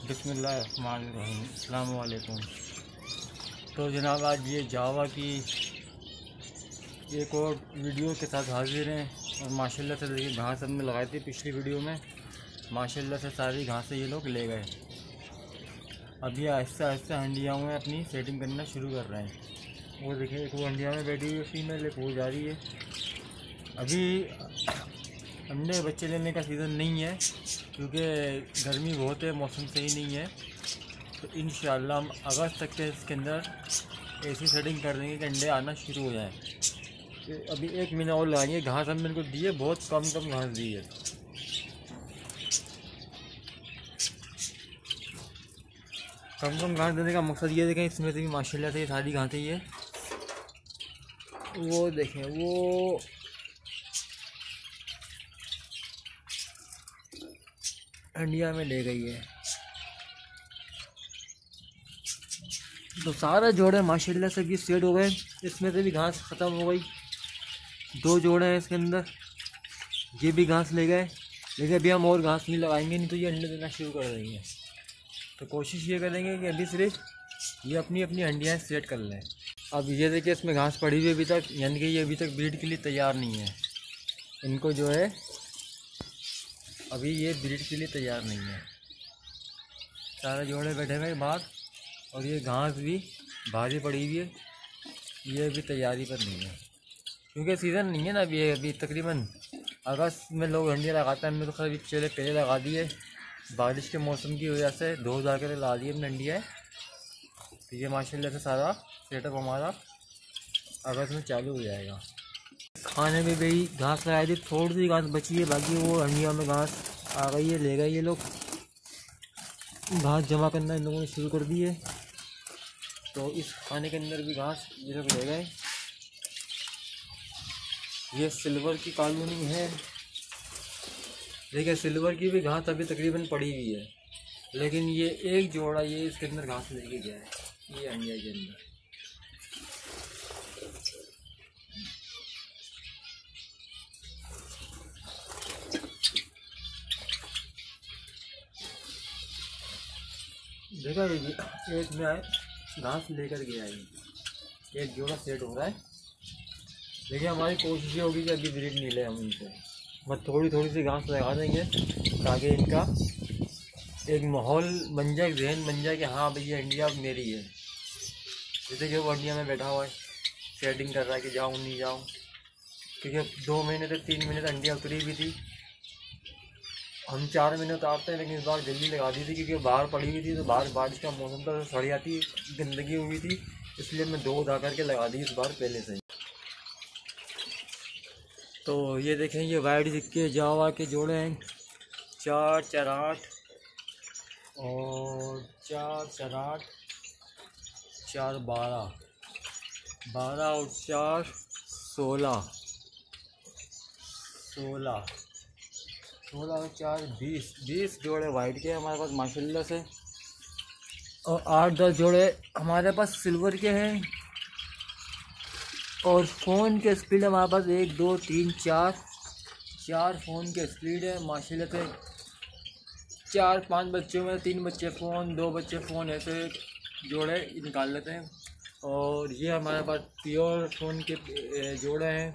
बिस्मिल्लाहिर्रहमानिर्रहीम। अस्सलाम वालेकुम। तो जनाब आज ये जावा की एक और वीडियो के साथ हाजिर हैं और माशाल्लाह से देखिए घास हमने लगाई थी पिछली वीडियो में। माशाल्लाह से सारी घासें ये लोग ले गए। अभी आहिस्ता आहिस्ता हंडियाओं में अपनी सेटिंग करना शुरू कर रहे हैं। वो देखिए एक वो हंडिया में बैठी हुई है फीमेल, एक वो जा रही है। अभी अंडे बच्चे लेने का सीज़न नहीं है क्योंकि गर्मी बहुत है, मौसम सही नहीं है। तो इंशाअल्लाह हम अगस्त तक के इसके अंदर ऐसी सेटिंग कर देंगे कि अंडे आना शुरू हो जाए। तो अभी 1 महीना और लगाएंगे। घास हमने इनको दी है, बहुत कम घास दी है। कम घास देने का मकसद ये देखें, इसमें से भी माशाल्लाह से सारी घासें ही है। वो देखें वो इंडिया में ले गई है। तो सारे जोड़े माशाल्लाह से भी सेट हो गए। इसमें से भी घास ख़त्म हो गई। 2 जोड़े हैं इसके अंदर, ये भी घास ले गए। लेकिन अभी हम और घास नहीं लगाएंगे, नहीं तो ये अंडे देना शुरू कर देंगे। तो कोशिश ये करेंगे कि अभी सिर्फ ये अपनी अपनी अंडियाँ सेट कर लें। अब ये देखिए इसमें घास पड़ी हुई अभी तक, यानी कि ये अभी तक ब्रीड के लिए तैयार नहीं है। इनको जो है अभी ये ब्रीड के लिए तैयार नहीं है। सारे जोड़े बैठे हुए बाहर और ये घास भी भारी पड़ी हुई है। ये भी तैयारी पर नहीं है क्योंकि सीज़न नहीं है ना अभी तकरीबन अगस्त में लोग हंडियाँ लगाते हैं। हमने तो खैर चले पहले लगा दिए, बारिश के मौसम की वजह से 2000 के ला दिए हमने हंडियाँ। तो ये माशाल्लाह से सारा सेटअप हमारा अगस्त में चालू हो जाएगा। खाने में भी घास लगाई थी, थोड़ी सी घास बची है, बाकी वो हंडियों में घास आ गई है, ले गए ये लोग। घास जमा करना इन लोगों ने शुरू कर दी है। तो इस खाने के अंदर भी घास ये लोग ले गए। ये सिल्वर की कॉलोनी है। देखिए सिल्वर की भी घास अभी तकरीबन पड़ी हुई है, लेकिन ये एक जोड़ा ये इसके अंदर घास लेके गया है, ये अंडिया के अंदर। देखा एक में आए घास लेकर गया है, एक जोड़ा सेट हो रहा है। देखिए हमारी कोशिश ये होगी कि अभी ब्रीड नहीं ले हम इनसे, बस थोड़ी थोड़ी सी घास लगा देंगे ताकि इनका एक माहौल बन जाए, जहन बन जाए कि हाँ भैया इंडिया अब मेरी है। जैसे कि वो इंडिया में बैठा हुआ है, सेटिंग कर रहा है कि जाऊँ नहीं जाऊँ, क्योंकि 2 महीने से 3 महीने तक इंडिया उतरी हुई थी। हम 4 महीने उतारते हैं, लेकिन इस बार जल्दी लगा दी थी क्योंकि बाहर पड़ी हुई थी। तो बाहर बारिश का मौसम था, तो सड़ जाती गंदगी हुई थी, इसलिए मैं 2 उठा करके लगा दी इस बार पहले से ही। तो ये देखें ये वाइट सिक्के जावा के जोड़े हैं, 4 4 8 और 4 4 8 4 12 12 और 4 16 16 16 और 4 20 जोड़े वाइट के हमारे पास माशाल्लाह से। और 8-10 जोड़े हमारे पास सिल्वर के हैं। और फ़ोन के स्पीड हमारे पास 1 2 3 4 फ़ोन के स्पीड है माशाल्लाह से। 4-5 बच्चों में 3 बच्चे फ़ोन, 2 बच्चे फ़ोन, ऐसे जोड़े निकाल लेते हैं। और ये हमारे पास प्योर फ़ोन के जोड़े हैं,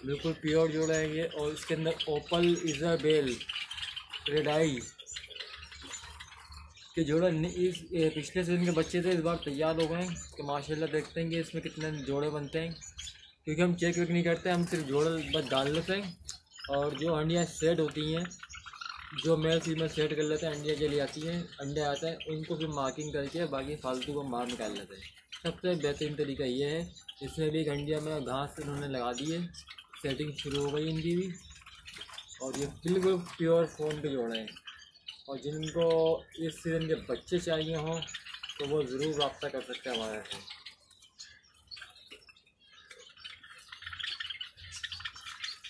बिल्कुल प्योर जोड़ा है ये। और इसके अंदर ओपल इज़ाबेल रेड आई के जोड़ा इस पिछले सीज़न के बच्चे थे, इस बार तैयार हो गए हैं। कि माशाल्लाह देखते हैं कि इसमें कितने जोड़े बनते हैं, क्योंकि हम चेक वेक नहीं करते, हम सिर्फ जोड़े बस डाल लेते हैं। और जो अंडियाँ सेट होती हैं, जो मेल फीमेल सेट कर लेते हैं, अंडियाँ चली आती हैं, अंडे आते हैं, उनको फिर मार्किंग करके बाकी फालतू को मार निकाल लेते हैं। सबसे बेहतरीन तरीका ये है। इसमें भी एक अंडिया में घास इन्होंने लगा दी है, सेटिंग शुरू हो गई इनकी भी। और ये बिल्कुल प्योर फ़ोन के जोड़े हैं। और जिनको इस सीज़न के बच्चे चाहिए हों तो वो ज़रूर रब्ता कर सकते हैं हमारे से।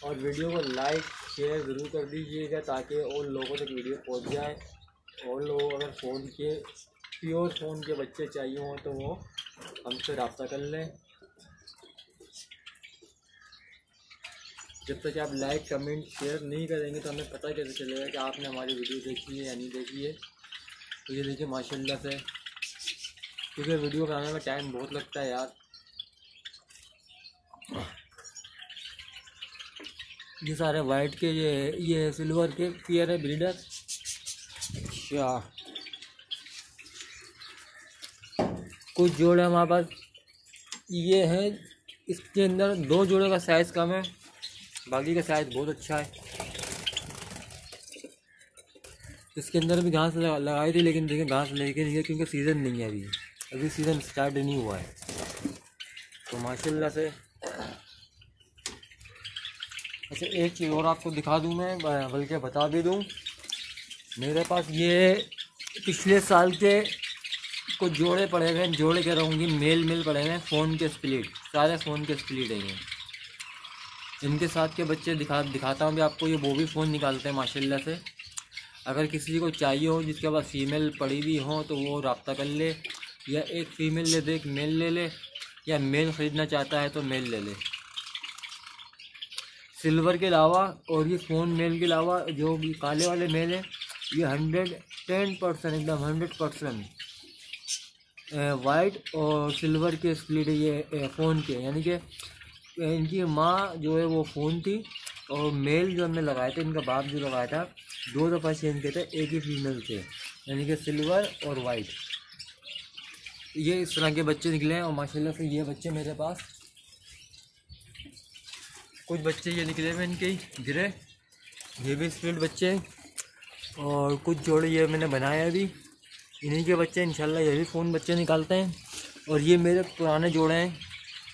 और वीडियो को लाइक शेयर ज़रूर कर दीजिएगा ताकि और लोगों तक वीडियो पहुंच जाए। और लोग अगर प्योर फ़ोन के बच्चे चाहिए हों तो वो हमसे रब्ता कर लें। जब तक आप लाइक कमेंट शेयर नहीं करेंगे तो हमें पता कैसे चलेगा कि आपने हमारी वीडियो देखी है या नहीं देखी है। तो ये देखिए माशाल्लाह से, क्योंकि वीडियो बनाने में टाइम बहुत लगता है यार। ये सारे वाइट के, ये सिल्वर के पेयर है ब्रीडर। अच्छा, कुछ जोड़े हमारे पास ये हैं, इसके अंदर 2 जोड़े का साइज़ कम है, बाकी का साइज़ बहुत अच्छा है। इसके अंदर भी घास लगाई थी, लेकिन देखिए घास लेके नहीं है क्योंकि सीज़न नहीं है, अभी सीज़न स्टार्ट नहीं हुआ है। तो माशाल्लाह से। अच्छा, एक चीज़ और आपको दिखा दूँ मैं, बल्कि बता भी दूँ, मेरे पास ये पिछले साल के कुछ जोड़े पड़े हुए हैं, जोड़े कह रहूँगी मेल पड़े हुए हैं, फ़ोन के स्प्लिट, सारे फ़ोन के स्प्लिट हैं ये। इनके साथ के बच्चे दिखाता हूँ भी आपको, ये वो भी फ़ोन निकालते हैं माशाल्लाह से। अगर किसी को चाहिए हो जिसके पास फ़ीमेल पड़ी हुई हो तो वो रब्ता कर ले, या एक फ़ीमेल ले दे, एक मेल ले ले, या मेल ख़रीदना चाहता है तो मेल ले ले। सिल्वर के अलावा और ये फ़ोन मेल के अलावा जो भी काले वाले मेल हैं, ये 110% एकदम 100% वाइट और सिल्वर के स्प्लिट है ये फ़ोन के, यानी कि इनकी माँ जो है वो फ़ोन थी, और मेल जो हमने लगाए थे, इनका बाप जो लगाया था 2 दफ़ा चेंज किए थे, एक ही फीमेल थे, यानी कि सिल्वर और वाइट। ये इस तरह के बच्चे निकले हैं, और माशाल्लाह से ये बच्चे मेरे पास, कुछ बच्चे ये निकले हुए इनके गिरे, ये भी स्प्लिट बच्चे हैं, और कुछ जोड़े ये मैंने बनाए अभी, इन्हीं के बच्चे इंशाल्लाह ये भी फ़ोन बच्चे निकालते हैं। और ये मेरे पुराने जोड़े हैं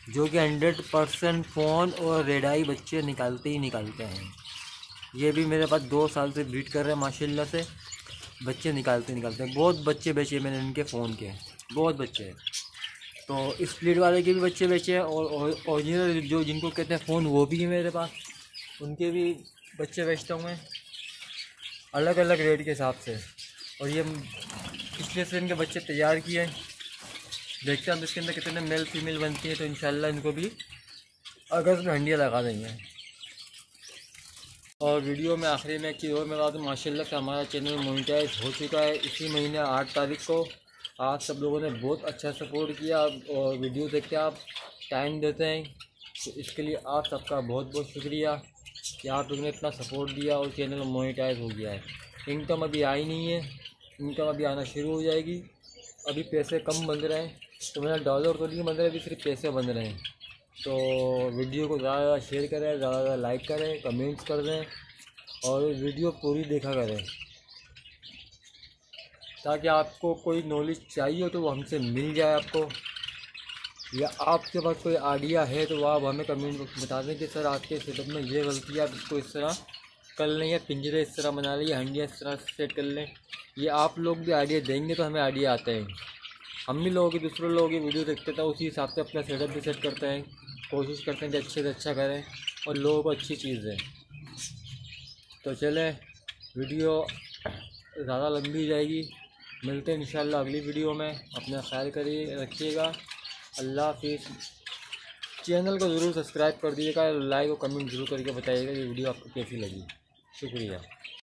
जो कि 100% फ़ोन और रेड आई बच्चे निकालते ही निकालते हैं। ये भी मेरे पास 2 साल से ब्रीड कर रहे हैं माशाल्लाह से, बच्चे निकालते हैं। बहुत बच्चे बेचे मैंने इनके फ़ोन के, बहुत बच्चे हैं। तो स्प्लिट वाले के भी बच्चे बेचे हैं, और ओरिजिनल जो जिनको कहते हैं फ़ोन वो भी है मेरे पास, उनके भी बच्चे बेचता हूँ मैं अलग अलग रेट के हिसाब से। और ये पिछले से इनके बच्चे तैयार किए हैं, देखते हैं अब इसके अंदर कितने मेल फीमेल बनती है, तो इंशाल्लाह इनको भी अगस्त में हंडिया लगा देंगे। और वीडियो में आखिरी में एक चीज़ और मैं बता दूँ, माशाल्लाह से हमारा चैनल मोनेटाइज हो चुका है इसी महीने 8 तारीख को। आप सब लोगों ने बहुत अच्छा सपोर्ट किया, और वीडियो देख के आप टाइम देते हैं, तो इसके लिए आप सबका बहुत बहुत शुक्रिया कि आप लोगों ने इतना सपोर्ट दिया और चैनल मोनेटाइज हो गया है। इनकम अभी आई नहीं है, इनकम अभी आना शुरू हो जाएगी। अभी पैसे कम बन रहे हैं, तो मेरा डॉलर तो नहीं बन रहा है, अभी सिर्फ पैसे बन रहे हैं। तो वीडियो को ज़्यादा शेयर करें, ज़्यादा लाइक करें, कमेंट्स कर दें, और वीडियो पूरी देखा करें, ताकि आपको कोई नॉलेज चाहिए हो तो वो हमसे मिल जाए आपको, या आपके पास कोई आइडिया है तो वो आप हमें कमेंट बॉक्स में बता दें कि सर आपके सेटअप में ये गलती है, आप इसको इस तरह कर लें, या पिंजरे इस तरह बना लें, या हंडियाँ इस तरह सेट कर लें। ये आप लोग भी आइडिया देंगे तो हमें आइडिया आते हैं। हम भी लोगों की, दूसरे लोगों की वीडियो देखते थे, उसी हिसाब से अपना सेटअप भी सेट करते हैं, कोशिश करते हैं कि अच्छे से अच्छा करें और लोगों को अच्छी चीज़ दें। तो चले, वीडियो ज़्यादा लंबी जाएगी, मिलते हैं इंशाल्लाह अगली वीडियो में। अपना ख्याल करिए, रखिएगा। अल्लाह हाफिज़। चैनल को ज़रूर सब्सक्राइब कर दीजिएगा, लाइक और कमेंट ज़रूर करके बताइएगा ये वीडियो आपको कैसी लगी। शुक्रिया।